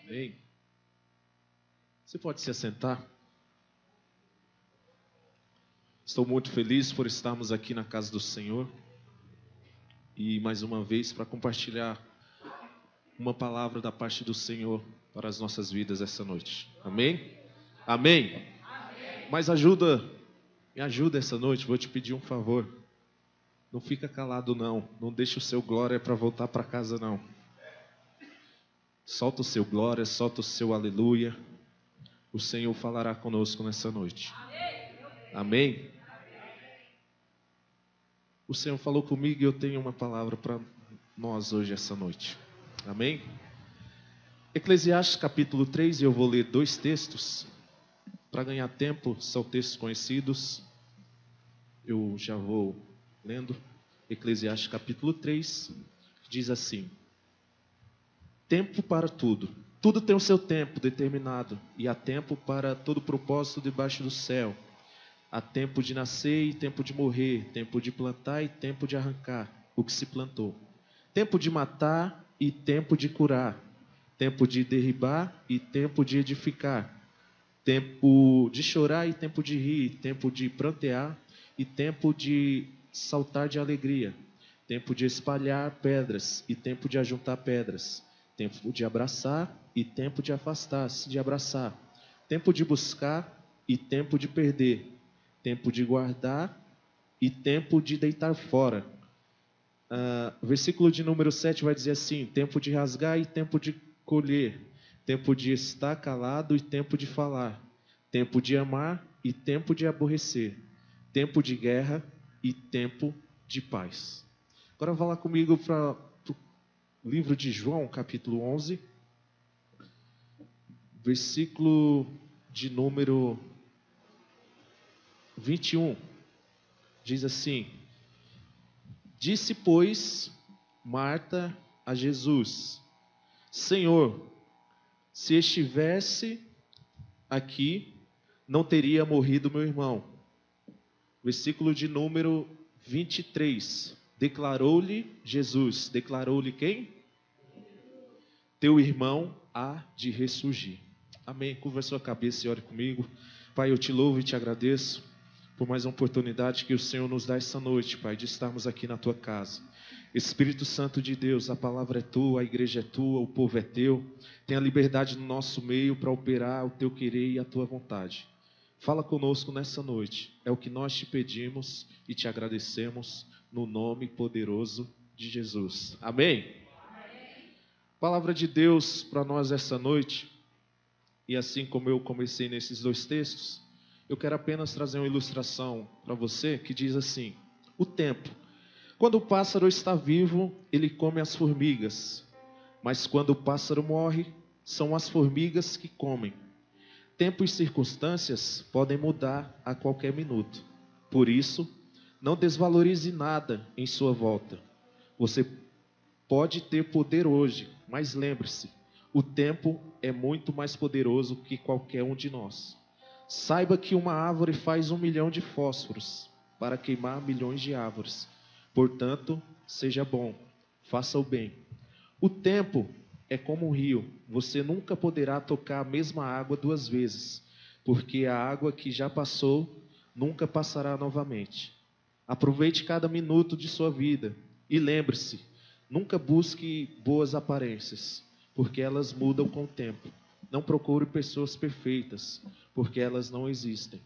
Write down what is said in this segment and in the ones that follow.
Amém. Você pode se assentar? Estou muito feliz por estarmos aqui na casa do Senhor e mais uma vez para compartilhar uma palavra da parte do Senhor para as nossas vidas essa noite. Amém? Amém? Amém. Mas me ajuda essa noite, vou te pedir um favor. Não fica calado não, não deixe o seu glória para voltar para casa não. Solta o seu glória, solta o seu aleluia. O Senhor falará conosco nessa noite. Amém? O Senhor falou comigo e eu tenho uma palavra para nós hoje, essa noite. Amém? Eclesiastes capítulo 3, e eu vou ler 2 textos. Para ganhar tempo, são textos conhecidos. Eu já vou lendo. Eclesiastes capítulo 3, diz assim: tempo para tudo. Tudo tem o seu tempo determinado, e há tempo para todo propósito debaixo do céu. Há tempo de nascer e tempo de morrer, tempo de plantar e tempo de arrancar o que se plantou. Tempo de matar e tempo de curar. Tempo de derribar e tempo de edificar. Tempo de chorar e tempo de rir, tempo de prantear e tempo de saltar de alegria. Tempo de espalhar pedras e tempo de ajuntar pedras. Tempo de abraçar e tempo de afastar-se de abraçar. Tempo de buscar e tempo de perder. Tempo de guardar e tempo de deitar fora. Versículo de número 7 vai dizer assim: tempo de rasgar e tempo de colher. Tempo de estar calado e tempo de falar. Tempo de amar e tempo de aborrecer. Tempo de guerra e tempo de paz. Agora vá lá comigo para livro de João, capítulo 11, versículo de número 21, diz assim: disse, pois, Marta a Jesus: Senhor, se estivesse aqui, não teria morrido meu irmão. Versículo de número 23, declarou-lhe Jesus, declarou-lhe quem? Teu irmão há de ressurgir. Amém. Curva a sua cabeça e ore comigo. Pai, eu te louvo e te agradeço por mais uma oportunidade que o Senhor nos dá essa noite, Pai, de estarmos aqui na tua casa. Espírito Santo de Deus, a palavra é tua, a igreja é tua, o povo é teu. Tenha liberdade no nosso meio para operar o teu querer e a tua vontade. Fala conosco nessa noite. É o que nós te pedimos e te agradecemos no nome poderoso de Jesus. Amém? Palavra de Deus para nós essa noite, e assim como eu comecei nesses 2 textos, eu quero apenas trazer uma ilustração para você que diz assim: o tempo. Quando o pássaro está vivo, ele come as formigas, mas quando o pássaro morre, são as formigas que comem. Tempo e circunstâncias podem mudar a qualquer minuto. Por isso, não desvalorize nada em sua volta. Você pode ter poder hoje, mas lembre-se, o tempo é muito mais poderoso que qualquer um de nós. Saiba que uma árvore faz 1 milhão de fósforos para queimar milhões de árvores. Portanto, seja bom, faça o bem. O tempo é como um rio. Você nunca poderá tocar a mesma água 2 vezes, porque a água que já passou nunca passará novamente. Aproveite cada minuto de sua vida e lembre-se, nunca busque boas aparências, porque elas mudam com o tempo. Não procure pessoas perfeitas, porque elas não existem.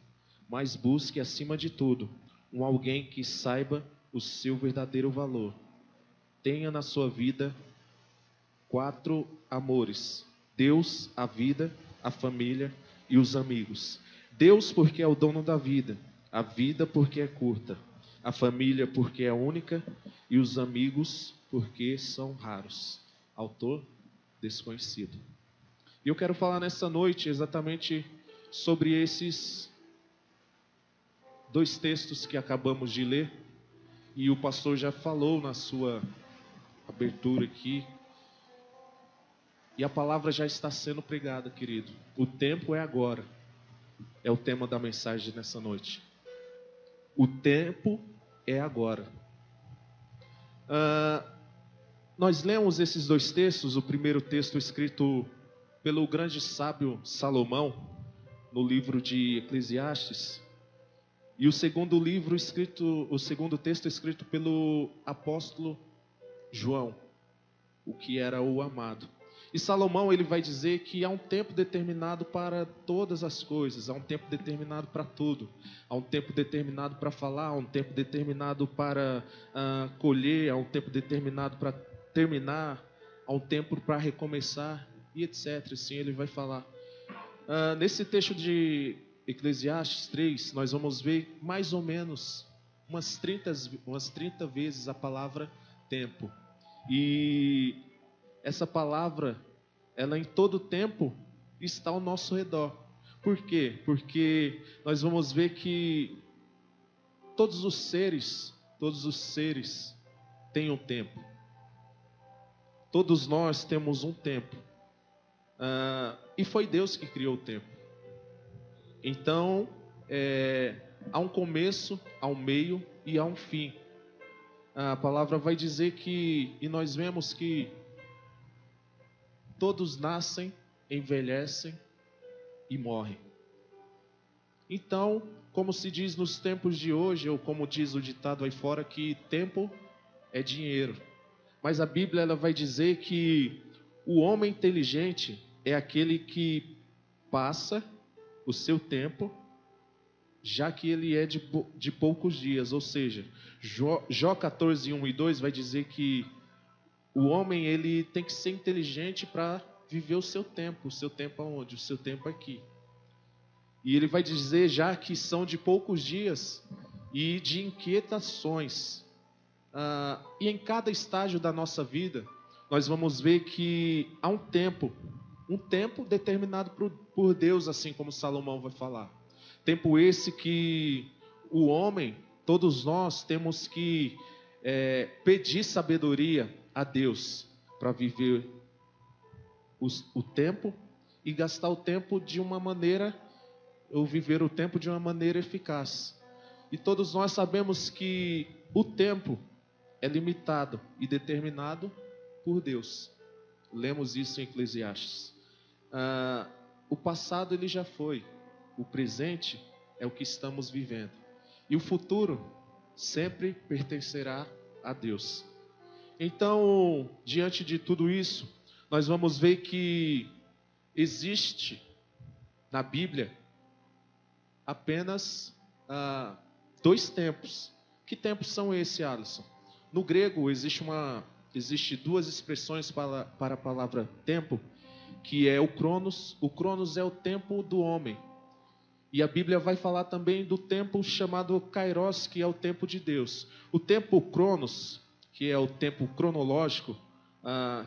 Mas busque, acima de tudo, alguém que saiba o seu verdadeiro valor. Tenha na sua vida 4 amores: Deus, a vida, a família e os amigos. Deus porque é o dono da vida, a vida porque é curta, a família porque é única e os amigos porque são raros. Autor desconhecido. E eu quero falar nessa noite exatamente sobre esses 2 textos que acabamos de ler. E o pastor já falou na sua abertura aqui. E a palavra já está sendo pregada, querido. O tempo é agora. É o tema da mensagem nessa noite. O tempo é agora. Nós lemos esses 2 textos. O primeiro texto escrito pelo grande sábio Salomão, no livro de Eclesiastes, e o segundo texto escrito pelo apóstolo João, o que era o amado. E Salomão, ele vai dizer que há um tempo determinado para todas as coisas, há um tempo determinado para tudo, há um tempo determinado para falar, há um tempo determinado para colher, há um tempo determinado para terminar, há um tempo para recomeçar, e etc. Assim ele vai falar. Nesse texto de Eclesiastes 3, nós vamos ver mais ou menos umas 30 vezes a palavra tempo. E essa palavra, ela em todo tempo está ao nosso redor. Por quê? Porque nós vamos ver que todos os seres têm um tempo. Todos nós temos um tempo. E foi Deus que criou o tempo. Então, há um começo, há um meio e há um fim. A palavra vai dizer que, e nós vemos que todos nascem, envelhecem e morrem. Então, como se diz nos tempos de hoje, ou como diz o ditado aí fora, que tempo é dinheiro. Mas a Bíblia ela vai dizer que o homem inteligente é aquele que passa o seu tempo, já que ele é de poucos dias. Ou seja, Jó 14, 1 e 2 vai dizer que o homem ele tem que ser inteligente para viver o seu tempo. O seu tempo aonde? O seu tempo aqui. E ele vai dizer já que são de poucos dias e de inquietações. E em cada estágio da nossa vida, nós vamos ver que há um tempo determinado por Deus, assim como Salomão vai falar. Tempo esse que o homem, todos nós, temos que pedir sabedoria a Deus para viver o tempo e gastar o tempo de uma maneira, ou viver o tempo de uma maneira eficaz. E todos nós sabemos que o tempo é limitado e determinado por Deus. Lemos isso em Eclesiastes. O passado ele já foi, o presente é o que estamos vivendo. E o futuro sempre pertencerá a Deus. Então, diante de tudo isso, nós vamos ver que existe na Bíblia apenas 2 tempos. Que tempos são esses, Alisson? No grego existe 2 expressões para a palavra tempo, que é o cronos. O cronos é o tempo do homem. E a Bíblia vai falar também do tempo chamado kairos, que é o tempo de Deus. O tempo cronos, que é o tempo cronológico,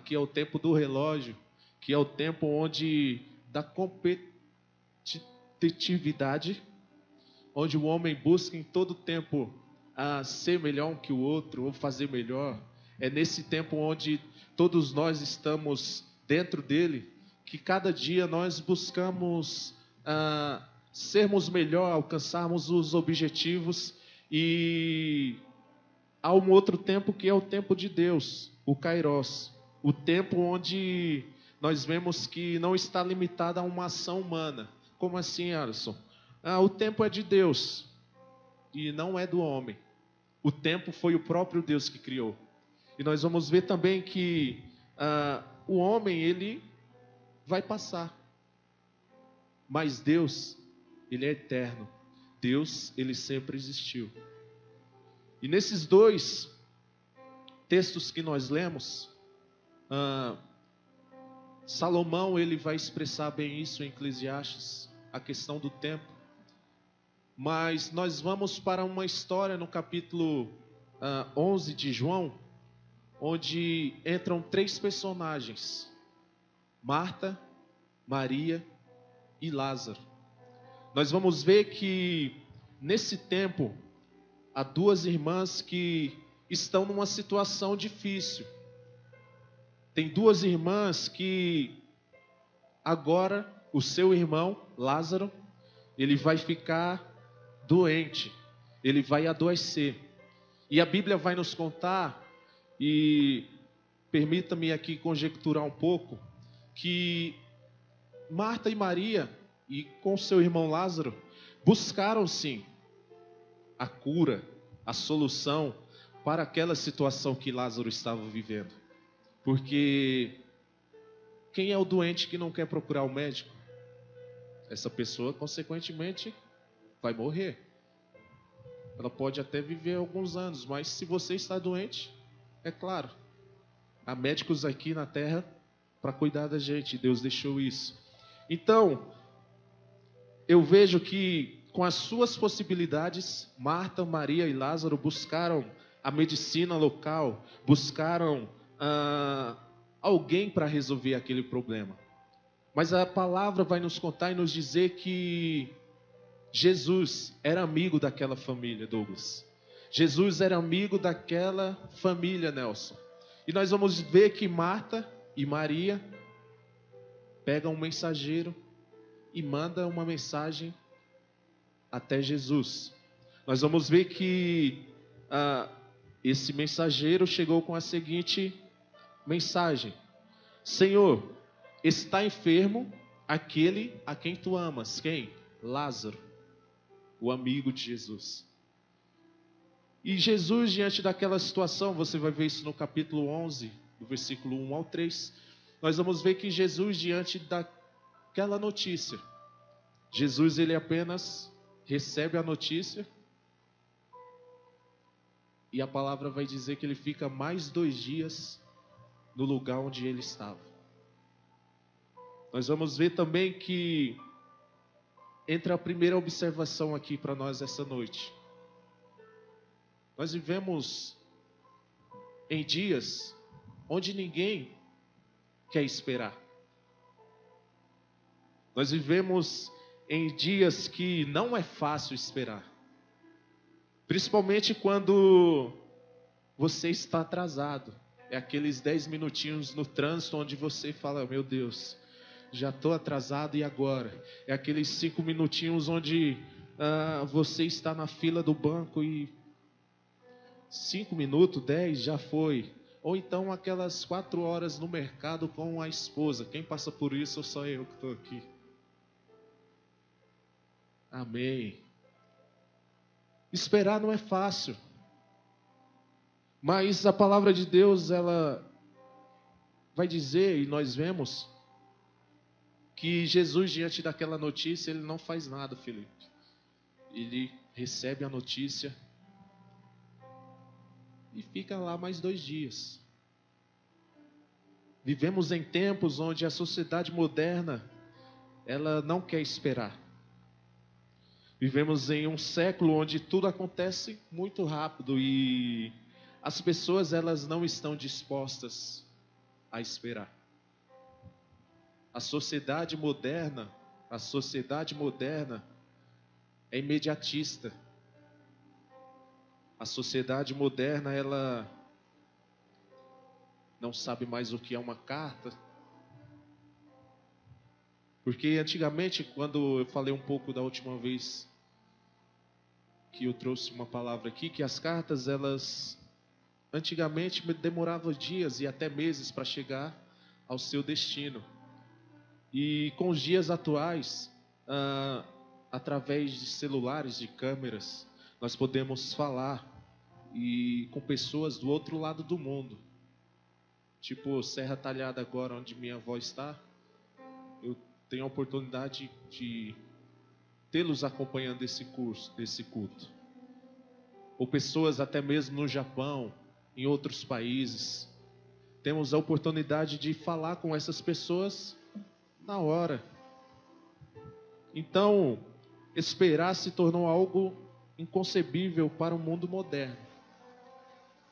que é o tempo do relógio, que é o tempo onde da competitividade, onde o homem busca em todo tempo ser melhor que o outro, ou fazer melhor. É nesse tempo onde todos nós estamos dentro dele, que cada dia nós buscamos sermos melhor, alcançarmos os objetivos. E há um outro tempo que é o tempo de Deus, o kairos, o tempo onde nós vemos que não está limitado a uma ação humana. Como assim, Alisson? O tempo é de Deus e não é do homem. O tempo foi o próprio Deus que criou. E nós vamos ver também que o homem ele vai passar, mas Deus ele é eterno. Deus ele sempre existiu. E nesses 2 textos que nós lemos, Salomão ele vai expressar bem isso em Eclesiastes, a questão do tempo. Mas nós vamos para uma história no capítulo 11 de João, onde entram 3 personagens: Marta, Maria e Lázaro. Nós vamos ver que nesse tempo há 2 irmãs que estão numa situação difícil. Tem 2 irmãs que agora o seu irmão Lázaro, ele vai ficar doente, ele vai adoecer. E a Bíblia vai nos contar, e permita-me aqui conjecturar um pouco, que Marta e Maria, e com seu irmão Lázaro, buscaram sim a cura, a solução para aquela situação que Lázaro estava vivendo. Porque quem é o doente que não quer procurar o médico? Essa pessoa, consequentemente, vai morrer. Ela pode até viver alguns anos, mas se você está doente, é claro, há médicos aqui na terra para cuidar da gente. Deus deixou isso. Então, eu vejo que com as suas possibilidades, Marta, Maria e Lázaro buscaram a medicina local, buscaram alguém para resolver aquele problema. Mas a palavra vai nos contar e nos dizer que Jesus era amigo daquela família, Douglas. Jesus era amigo daquela família, Nelson. E nós vamos ver que Marta e Maria pegam um mensageiro e mandam uma mensagem até Jesus. Nós vamos ver que esse mensageiro chegou com a seguinte mensagem: Senhor, está enfermo aquele a quem tu amas. Quem? Lázaro, o amigo de Jesus. E Jesus, diante daquela situação, você vai ver isso no capítulo 11, do versículo 1 ao 3, nós vamos ver que Jesus, diante daquela notícia, Jesus, ele apenas recebe a notícia, e a palavra vai dizer que ele fica mais 2 dias no lugar onde ele estava. Nós vamos ver também que entra a primeira observação aqui para nós essa noite. Nós vivemos em dias onde ninguém quer esperar. Nós vivemos em dias que não é fácil esperar. Principalmente quando você está atrasado. É aqueles 10 minutinhos no trânsito onde você fala, meu Deus, já estou atrasado e agora? É aqueles 5 minutinhos onde você está na fila do banco e 5 minutos, 10 já foi. Ou então aquelas 4 horas no mercado com a esposa. Quem passa por isso ou só eu que estou aqui? Amém. Esperar não é fácil. Mas a palavra de Deus, ela vai dizer, e nós vemos, que Jesus, diante daquela notícia, ele não faz nada, Felipe. Ele recebe a notícia e fica lá mais 2 dias. Vivemos em tempos onde a sociedade moderna, ela não quer esperar. Vivemos em um século onde tudo acontece muito rápido e as pessoas, elas não estão dispostas a esperar. A sociedade moderna é imediatista. A sociedade moderna, ela não sabe mais o que é uma carta. Porque antigamente, quando eu falei um pouco da última vez que eu trouxe uma palavra aqui, que as cartas, elas antigamente demoravam dias e até meses para chegar ao seu destino. E com os dias atuais, através de celulares, de câmeras, nós podemos falar com pessoas do outro lado do mundo. Tipo Serra Talhada agora, onde minha avó está, eu tenho a oportunidade de tê-los acompanhando esse culto. Ou pessoas até mesmo no Japão, em outros países. Temos a oportunidade de falar com essas pessoas na hora. Então, esperar se tornou algo inconcebível para o mundo moderno.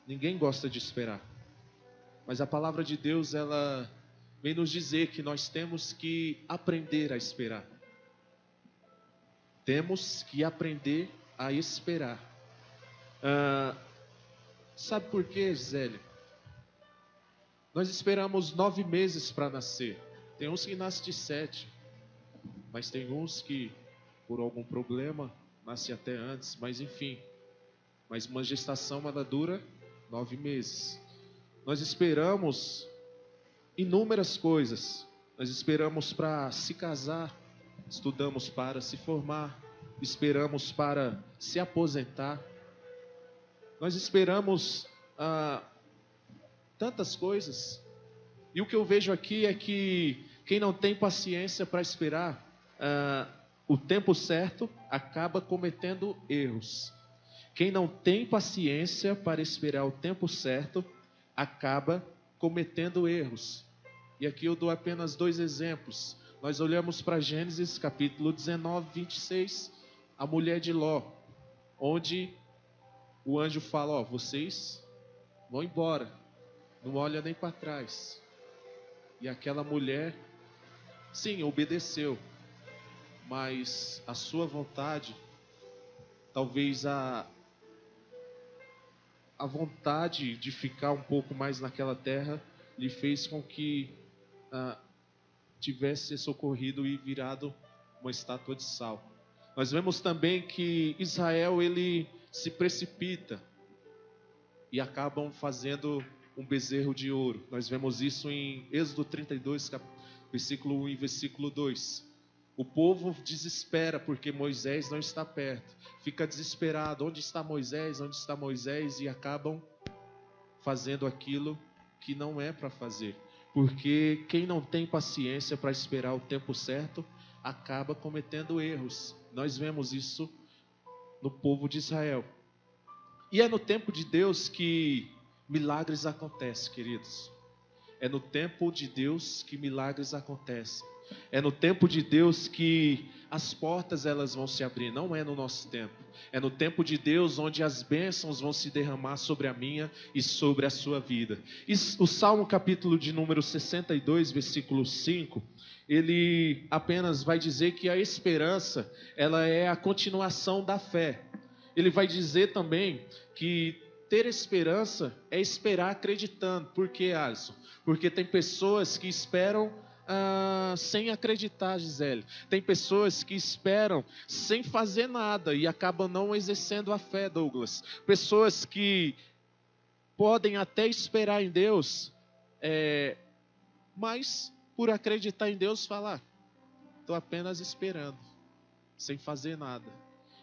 Ninguém gosta de esperar. Mas a palavra de Deus, ela vem nos dizer que nós temos que aprender a esperar. Temos que aprender a esperar. Sabe por quê, Gisele? Nós esperamos 9 meses para nascer. Tem uns que nascem de 7. Mas tem uns que, por algum problema, nascem até antes. Mas enfim. Mas uma gestação, ela dura 9 meses. Nós esperamos inúmeras coisas. Nós esperamos para se casar, estudamos para se formar, esperamos para se aposentar. Nós esperamos tantas coisas. E o que eu vejo aqui é que quem não tem paciência para esperar o tempo certo acaba cometendo erros. Quem não tem paciência para esperar o tempo certo acaba cometendo erros. E aqui eu dou apenas 2 exemplos. Nós olhamos para Gênesis capítulo 19, 26, a mulher de Ló, onde o anjo fala: ó, vocês vão embora, não olha nem para trás. E aquela mulher, sim, obedeceu, mas a sua vontade, talvez a vontade de ficar um pouco mais naquela terra, lhe fez com que tivesse socorrido e virado uma estátua de sal. Nós vemos também que Israel, ele se precipita e acabam fazendo um bezerro de ouro. Nós vemos isso em Êxodo 32, versículo 1 e versículo 2. O povo desespera porque Moisés não está perto. Fica desesperado. Onde está Moisés? Onde está Moisés? E acabam fazendo aquilo que não é para fazer. Porque quem não tem paciência para esperar o tempo certo, acaba cometendo erros. Nós vemos isso no povo de Israel. E é no tempo de Deus que milagres acontecem, queridos. É no tempo de Deus que milagres acontecem. É no tempo de Deus que as portas elas vão se abrir, não é no nosso tempo. É no tempo de Deus onde as bênçãos vão se derramar sobre a minha e sobre a sua vida. E o Salmo capítulo de número 62, versículo 5, ele apenas vai dizer que a esperança, ela é a continuação da fé. Ele vai dizer também que ter esperança é esperar acreditando. Por que, Alisson? Porque tem pessoas que esperam sem acreditar, Gisele. Tem pessoas que esperam sem fazer nada e acabam não exercendo a fé, Douglas. Pessoas que podem até esperar em Deus, mas por acreditar em Deus falar, estou apenas esperando, sem fazer nada.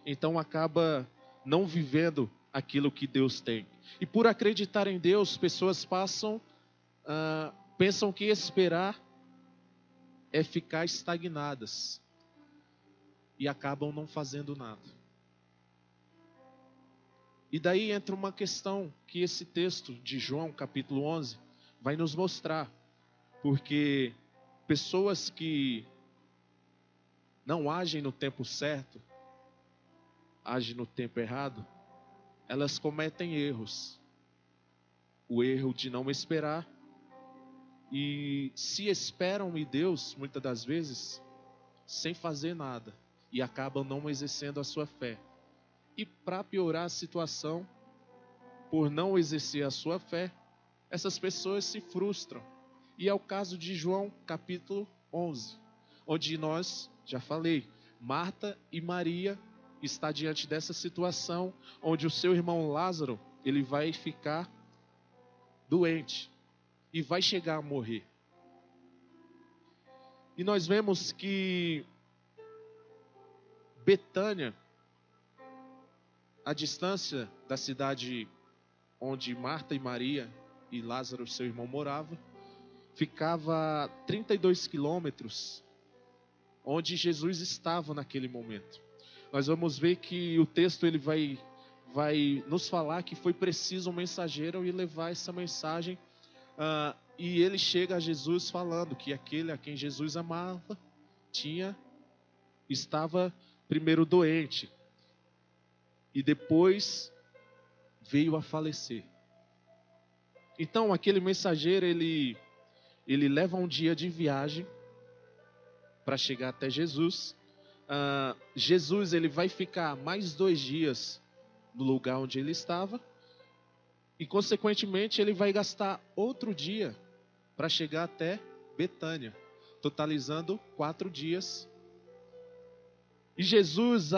Então acaba não vivendo aquilo que Deus tem. E por acreditar em Deus, pessoas pensam que esperar é ficar estagnadas e acabam não fazendo nada. E daí entra uma questão que esse texto de João, capítulo 11, vai nos mostrar. Porque pessoas que não agem no tempo certo, agem no tempo errado, elas cometem erros. O erro de não esperar. E se esperam em Deus, muitas das vezes, sem fazer nada. E acabam não exercendo a sua fé. E para piorar a situação, por não exercer a sua fé, essas pessoas se frustram. E é o caso de João capítulo 11. Onde nós, já falei, Marta e Maria está diante dessa situação. Onde o seu irmão Lázaro, ele vai ficar doente. E vai chegar a morrer. E nós vemos que Betânia, a distância da cidade onde Marta e Maria e Lázaro, seu irmão, moravam, ficava a 32 quilômetros onde Jesus estava naquele momento. Nós vamos ver que o texto ele vai nos falar que foi preciso um mensageiro ir levar essa mensagem. E ele chega a Jesus falando que aquele a quem Jesus amava estava primeiro doente e depois veio a falecer. Então aquele mensageiro ele leva um dia de viagem para chegar até Jesus. Jesus ele vai ficar mais 2 dias no lugar onde ele estava. E consequentemente ele vai gastar outro dia para chegar até Betânia, totalizando 4 dias. E Jesus,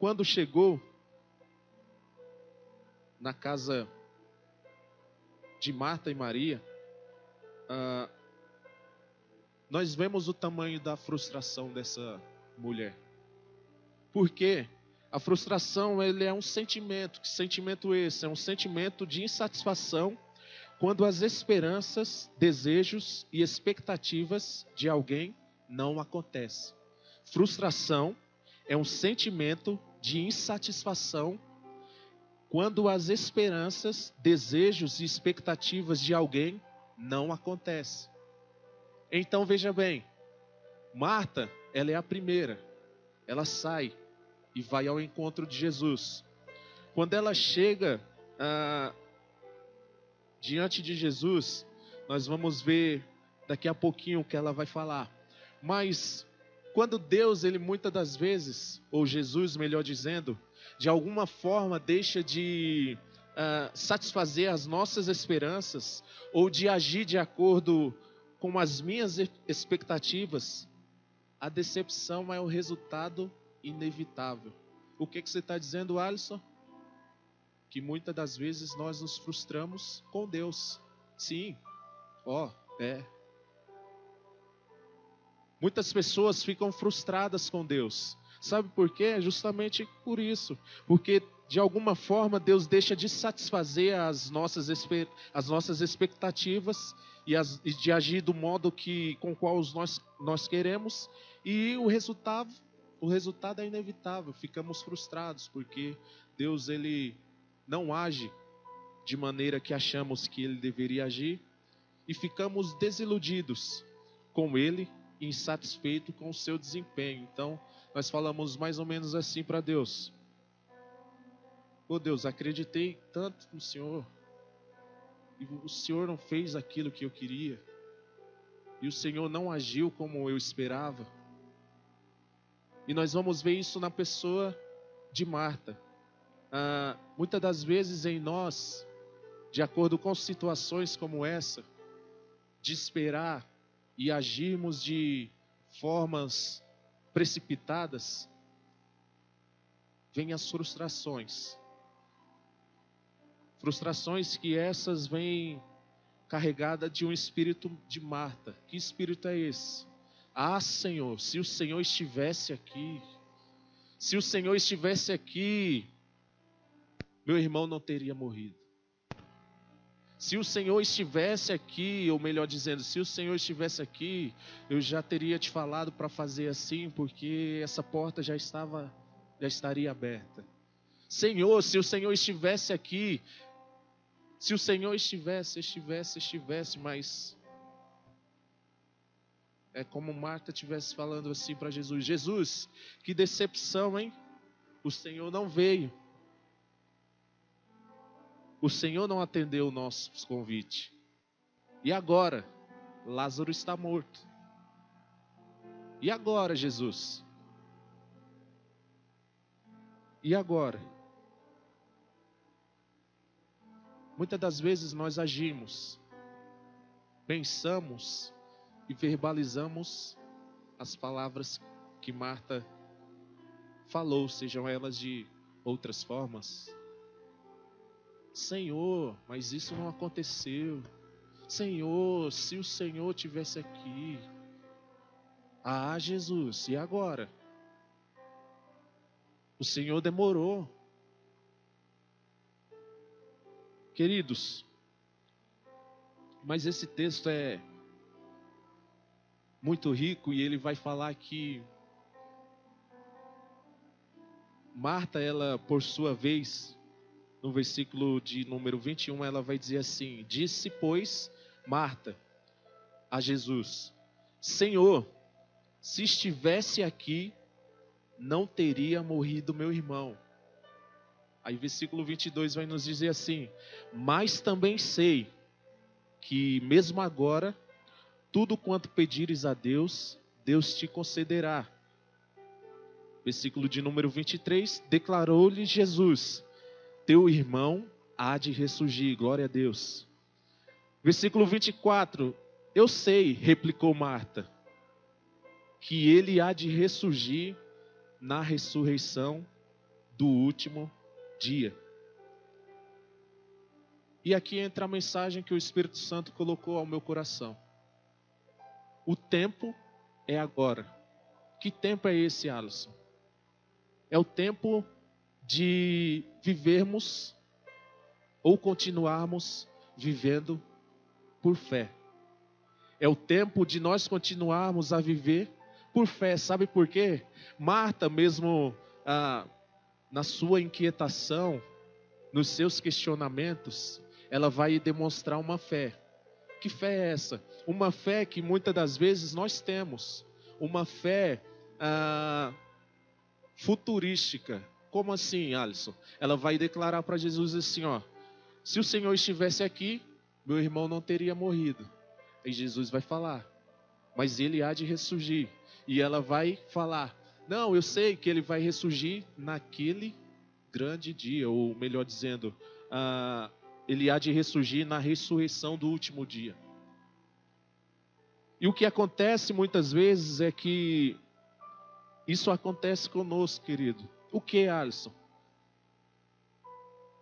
quando chegou na casa de Marta e Maria, nós vemos o tamanho da frustração dessa mulher. Porque a frustração, ele é um sentimento. Que sentimento esse? É um sentimento de insatisfação quando as esperanças, desejos e expectativas de alguém não acontecem. Frustração é um sentimento de insatisfação quando as esperanças, desejos e expectativas de alguém não acontecem. Então veja bem, Marta, ela é a primeira. Ela sai e vai ao encontro de Jesus. Quando ela chega diante de Jesus, nós vamos ver daqui a pouquinho o que ela vai falar. Mas quando Deus, ele muitas das vezes, ou Jesus, melhor dizendo, de alguma forma deixa de satisfazer as nossas esperanças, ou de agir de acordo com as minhas expectativas, a decepção é o resultado inevitável. O que você está dizendo, Alisson? Que muitas das vezes nós nos frustramos com Deus. Sim, é. Muitas pessoas ficam frustradas com Deus. Sabe por quê? Justamente por isso. Porque de alguma forma Deus deixa de satisfazer as nossas expectativas e de agir do modo com o qual nós queremos. E o resultado é inevitável. Ficamos frustrados porque Deus, ele não age de maneira que achamos que ele deveria agir e ficamos desiludidos com ele, insatisfeitos com o seu desempenho. Então, nós falamos mais ou menos assim para Deus: Deus, acreditei tanto no Senhor e o Senhor não fez aquilo que eu queria, e o Senhor não agiu como eu esperava. E nós vamos ver isso na pessoa de Marta. Muitas das vezes em nós, de acordo com situações como essa, de esperar e agirmos de formas precipitadas, vêm as frustrações. Frustrações que essas vêm carregadas de um espírito de Marta. Que espírito é esse? Senhor, se o Senhor estivesse aqui, se o Senhor estivesse aqui, meu irmão não teria morrido. Se o Senhor estivesse aqui, ou melhor dizendo, se o Senhor estivesse aqui, eu já teria te falado para fazer assim, porque essa porta já estaria aberta. Senhor, se o Senhor estivesse aqui, se o Senhor estivesse, mas é como Marta estivesse falando assim para Jesus: Jesus, que decepção, hein? O Senhor não veio. O Senhor não atendeu o nosso convite. E agora? Lázaro está morto. E agora, Jesus? E agora? Muitas das vezes nós agimos, pensamos e verbalizamos as palavras que Marta falou, sejam elas de outras formas. Senhor, mas isso não aconteceu. Senhor, se o Senhor tivesse aqui. Jesus, e agora? O Senhor demorou. Queridos, mas esse texto é muito rico e ele vai falar que Marta, ela por sua vez, no versículo de número 21, ela vai dizer assim: disse, pois, Marta a Jesus: Senhor, se estivesse aqui, não teria morrido meu irmão. Aí versículo 22 vai nos dizer assim: mas também sei que mesmo agora, tudo quanto pedires a Deus, Deus te concederá. Versículo de número 23, declarou-lhe Jesus: teu irmão há de ressurgir. Glória a Deus. Versículo 24, eu sei, replicou Marta, que ele há de ressurgir na ressurreição do último dia. E aqui entra a mensagem que o Espírito Santo colocou ao meu coração. O tempo é agora. Que tempo é esse, Alisson? É o tempo de vivermos ou continuarmos vivendo por fé. É o tempo de nós continuarmos a viver por fé. Sabe por quê? Marta, mesmo na sua inquietação, nos seus questionamentos, ela vai demonstrar uma fé. Que fé é essa? Uma fé que muitas das vezes nós temos. Uma fé futurística. Como assim, Alisson? Ela vai declarar para Jesus assim, ó: se o Senhor estivesse aqui, meu irmão não teria morrido. E Jesus vai falar: mas ele há de ressurgir. E ela vai falar: não, eu sei que ele vai ressurgir naquele grande dia. Ou melhor dizendo, ele há de ressurgir na ressurreição do último dia. E o que acontece muitas vezes é que isso acontece conosco, querido. O que, Alisson?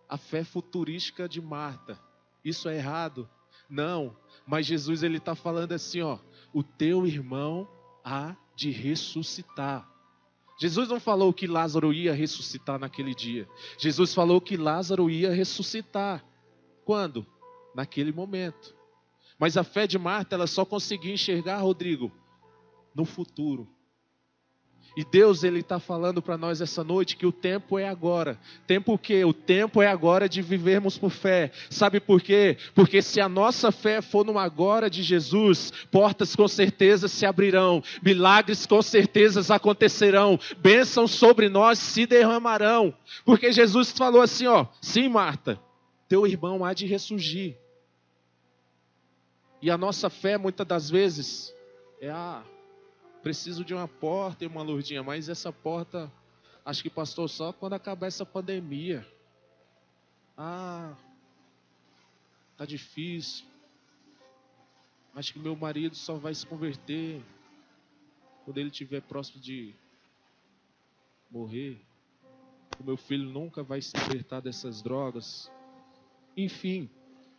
A fé futurística de Marta. Isso é errado? Não. Mas Jesus, ele está falando assim, ó: o teu irmão há de ressuscitar. Jesus não falou que Lázaro ia ressuscitar naquele dia. Jesus falou que Lázaro ia ressuscitar. Quando? Naquele momento. Mas a fé de Marta, ela só conseguia enxergar, Rodrigo, no futuro. E Deus, ele está falando para nós essa noite que o tempo é agora. Tempo o quê? O tempo é agora de vivermos por fé. Sabe por quê? Porque se a nossa fé for no agora de Jesus, portas com certeza se abrirão, milagres com certeza acontecerão, bênçãos sobre nós se derramarão. Porque Jesus falou assim, ó: sim, Marta, teu irmão há de ressurgir. E a nossa fé, muitas das vezes, preciso de uma porta e uma lurdinha, mas essa porta, acho que, pastor, só quando acabar essa pandemia. Tá difícil. Acho que meu marido só vai se converter quando ele estiver próximo de morrer. O meu filho nunca vai se libertar dessas drogas. Enfim,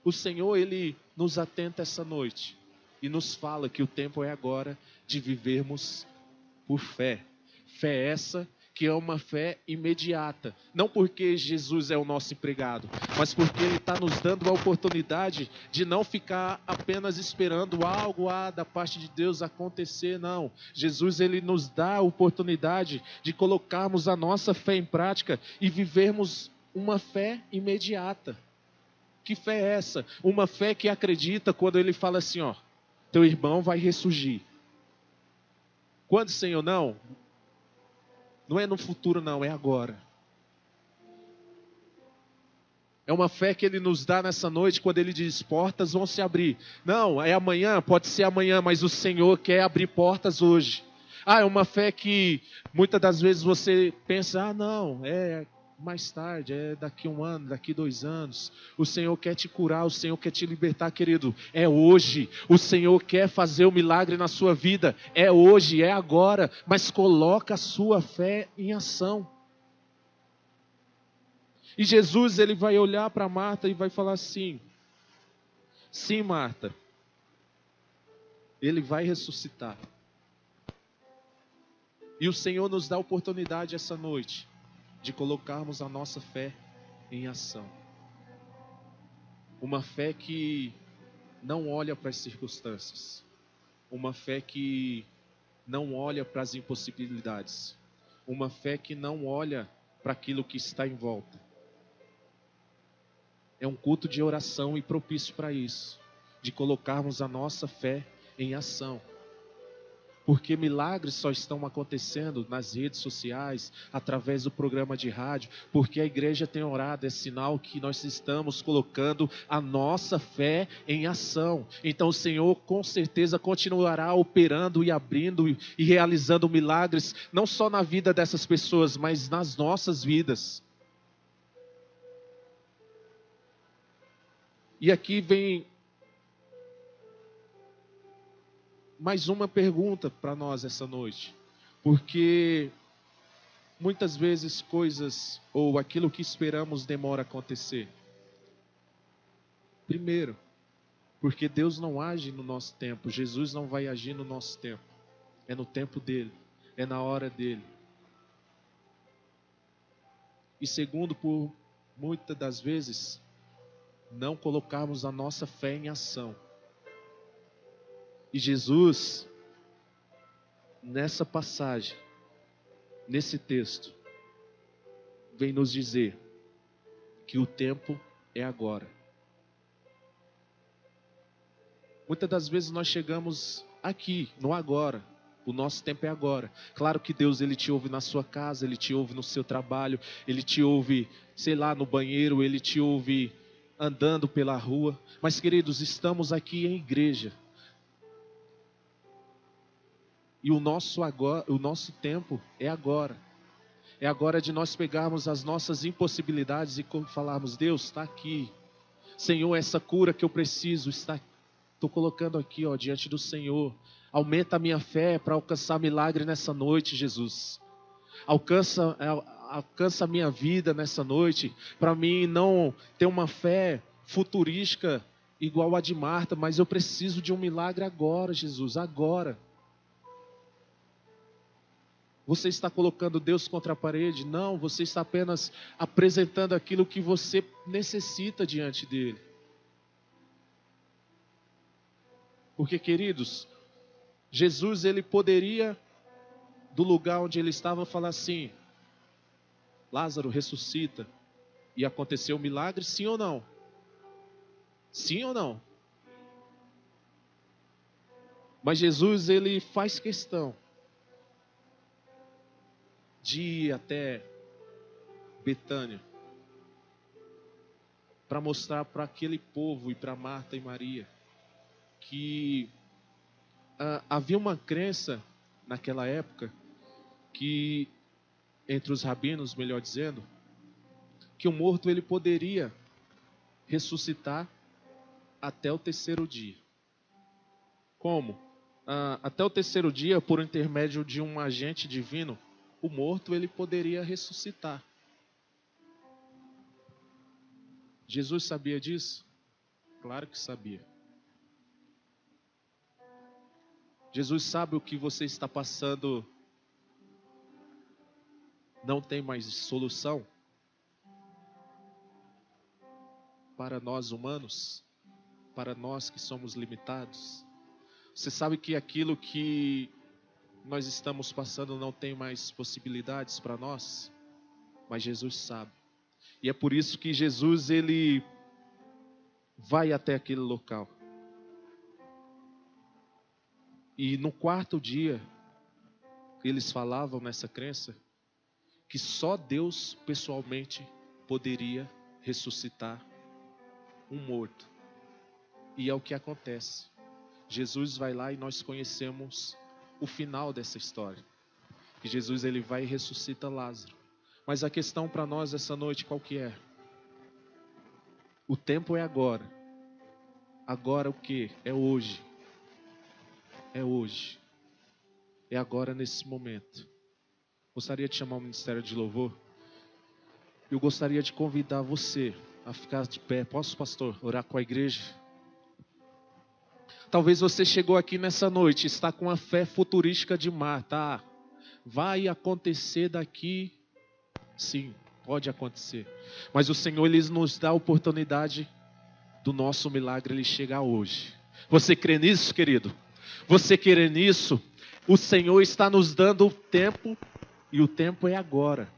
o Senhor, ele nos atenta essa noite e nos fala que o tempo é agora de vivermos por fé. Fé essa que é uma fé imediata. Não porque Jesus é o nosso empregado, mas porque Ele está nos dando a oportunidade de não ficar apenas esperando algo da parte de Deus acontecer, não. Jesus, Ele nos dá a oportunidade de colocarmos a nossa fé em prática e vivermos uma fé imediata. Que fé é essa? Uma fé que acredita quando Ele fala assim, ó: teu irmão vai ressurgir. Quando, Senhor? Não é no futuro, não, é agora. É uma fé que Ele nos dá nessa noite, quando Ele diz: portas vão se abrir. Não, é amanhã, pode ser amanhã, mas o Senhor quer abrir portas hoje. É uma fé que muitas das vezes você pensa: não, é mais tarde, é daqui 1 ano, daqui 2 anos. O Senhor quer te curar, o Senhor quer te libertar, querido. É hoje. O Senhor quer fazer o milagre na sua vida. É hoje, é agora. Mas coloca a sua fé em ação. E Jesus, ele vai olhar para Marta e vai falar assim: sim, Marta, ele vai ressuscitar. E o Senhor nos dá a oportunidade essa noite de colocarmos a nossa fé em ação. Uma fé que não olha para as circunstâncias. Uma fé que não olha para as impossibilidades. Uma fé que não olha para aquilo que está em volta. É um culto de oração e propício para isso. De colocarmos a nossa fé em ação. Porque milagres só estão acontecendo nas redes sociais, através do programa de rádio, porque a igreja tem orado, é sinal que nós estamos colocando a nossa fé em ação. Então o Senhor com certeza continuará operando e abrindo e realizando milagres, não só na vida dessas pessoas, mas nas nossas vidas. E aqui vem mais uma pergunta para nós essa noite, porque muitas vezes coisas ou aquilo que esperamos demora a acontecer. Primeiro, Porque Deus não age no nosso tempo, Jesus não vai agir no nosso tempo. É no tempo dele, é na hora dele. E segundo, por muitas das vezes, não colocarmos a nossa fé em ação. E Jesus, nessa passagem, nesse texto, vem nos dizer que o tempo é agora. Muitas das vezes nós chegamos aqui, no agora. O nosso tempo é agora. Claro que Deus, Ele te ouve na sua casa, Ele te ouve no seu trabalho, Ele te ouve, sei lá, no banheiro, Ele te ouve andando pela rua. Mas, queridos, estamos aqui em igreja. E o nosso tempo é agora. É agora de nós pegarmos as nossas impossibilidades e falarmos: Deus, está aqui. Senhor, essa cura que eu preciso está aqui. Estou colocando aqui, diante do Senhor. Aumenta a minha fé para alcançar milagre nessa noite, Jesus. Alcança a minha vida nessa noite. Para mim não ter uma fé futurística igual a de Marta, mas eu preciso de um milagre agora, Jesus, agora. Você está colocando Deus contra a parede? Não, você está apenas apresentando aquilo que você necessita diante dele. Porque, queridos, Jesus, ele poderia, do lugar onde ele estava, falar assim: Lázaro, ressuscita. E aconteceu o milagre, sim ou não? Sim ou não? Mas Jesus, ele faz questão de ir até Betânia para mostrar para aquele povo e para Marta e Maria que havia uma crença naquela época, que entre os rabinos, melhor dizendo, que o morto ele poderia ressuscitar até o terceiro dia. Como? Até o terceiro dia, por intermédio de um agente divino, o morto ele poderia ressuscitar. Jesus sabia disso? Claro que sabia. Jesus sabe o que você está passando não tem mais solução? Para nós humanos, para nós que somos limitados. Você sabe que aquilo que nós estamos passando não tem mais possibilidades para nós? Mas Jesus sabe. E é por isso que Jesus, ele vai até aquele local. E no quarto dia, eles falavam nessa crença que só Deus pessoalmente poderia ressuscitar um morto. E é o que acontece. Jesus vai lá e nós conhecemos o final dessa história. Que Jesus ele vai e ressuscita Lázaro. Mas a questão para nós essa noite qual que é? O tempo é agora. Agora o que? É hoje. É hoje. É agora nesse momento. Gostaria de chamar o Ministério de Louvor. Eu gostaria de convidar você a ficar de pé. Posso, pastor, orar com a igreja? Talvez você chegou aqui nessa noite, está com a fé futurística de Marta. Vai acontecer daqui. Sim, pode acontecer. Mas o Senhor ele nos dá a oportunidade do nosso milagre ele chegar hoje. Você crê nisso, querido? Você crê nisso? O Senhor está nos dando o tempo, e o tempo é agora.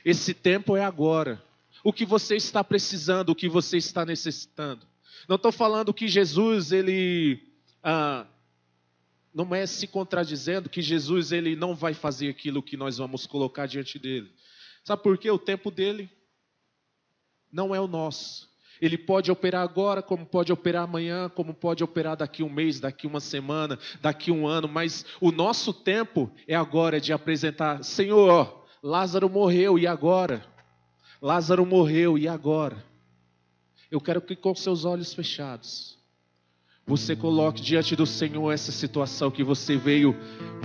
Esse tempo é agora. O que você está precisando, o que você está necessitando. Não estou falando que Jesus, ele não é se contradizendo, que Jesus ele não vai fazer aquilo que nós vamos colocar diante dele. Sabe por quê? O tempo dele não é o nosso. Ele pode operar agora, como pode operar amanhã, como pode operar daqui um mês, daqui uma semana, daqui um ano. Mas o nosso tempo é agora de apresentar: Senhor, Lázaro morreu, e agora? Lázaro morreu, e agora? Eu quero que com seus olhos fechados, você coloque diante do Senhor essa situação que você veio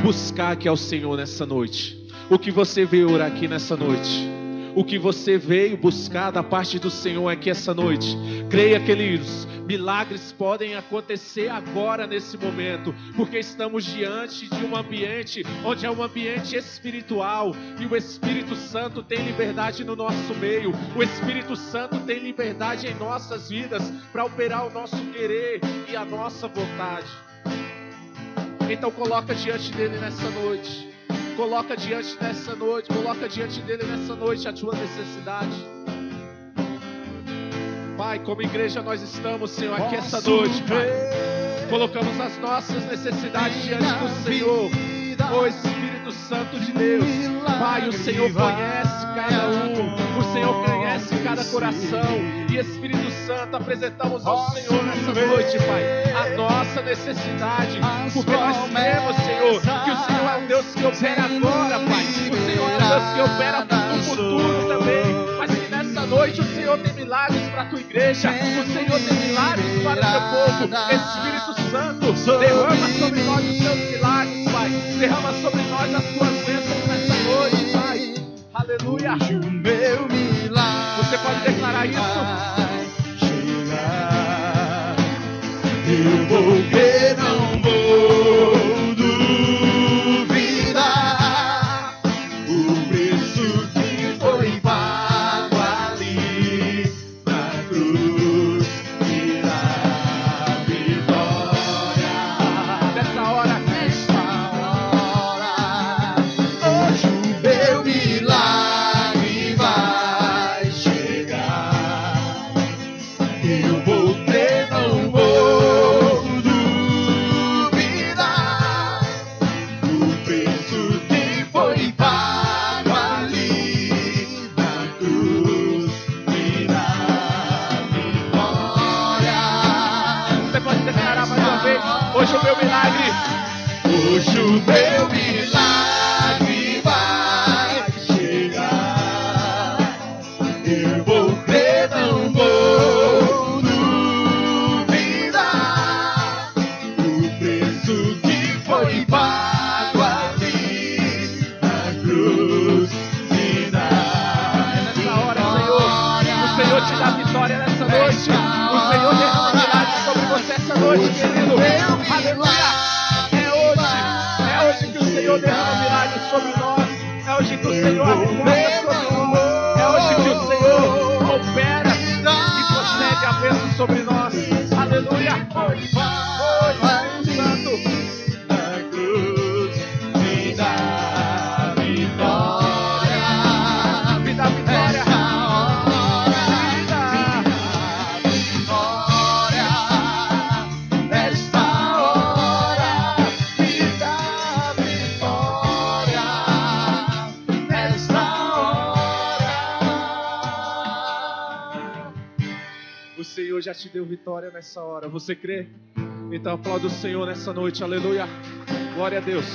buscar aqui ao Senhor nessa noite. O que você veio orar aqui nessa noite. O que você veio buscar da parte do Senhor aqui essa noite. Creia, queridos, milagres podem acontecer agora nesse momento, porque estamos diante de um ambiente onde é um ambiente espiritual, e o Espírito Santo tem liberdade no nosso meio. O Espírito Santo tem liberdade em nossas vidas para operar o nosso querer e a nossa vontade. Então coloca diante dele nessa noite. Coloca diante dele nessa noite a tua necessidade. Pai, como igreja nós estamos, Senhor, aqui essa noite, Pai. Colocamos as nossas necessidades diante do Senhor. Ô Espírito Santo de Deus, Pai, o Senhor conhece cada um, o Senhor conhece cada coração. E Espírito Santo, apresentamos ao Senhor nessa noite, Pai, a nossa necessidade, porque nós cremos, Senhor, que o Senhor é um Deus que opera agora, Pai. O Senhor é um Deus que opera no futuro também, mas que nessa noite o Senhor tem milagres para a tua igreja, o Senhor tem milagres para o teu povo. Espírito Santo, derrama sobre nós os teus milagres, Pai. Derrama sobre nós as tuas bênçãos nessa noite, Pai. Aleluia. Você pode declarar isso? Eu vou crer, não vou duvidar. O preço que foi pago ali na cruz me dá vitória. Nessa hora, hoje o meu milagre vai chegar. Eu vou crer, não vou duvidar. O preço que foi pago ali na cruz me dá vitória. você pode declarar mais uma vez: hoje o meu milagre. Hoje o meu milagre vai chegar. Eu vou crer, não vou duvidar. O preço que foi pago ali na cruz me dá Nessa hora, Senhor, o Senhor te dá vitória nessa noite. O Senhor derrama milagres sobre você essa noite, querido. Aleluia. É hoje que o Senhor derrama milagres sobre nós. É hoje que o Senhor abençoa sobre nós. É hoje que o Senhor opera e concede a bênção sobre nós. Aleluia. Oi, Santo. na cruz me dá vitória. Me dá vitória. O Senhor já te deu vitória nessa hora. Você crê? Então aplauda o Senhor nessa noite. Aleluia. Glória a Deus.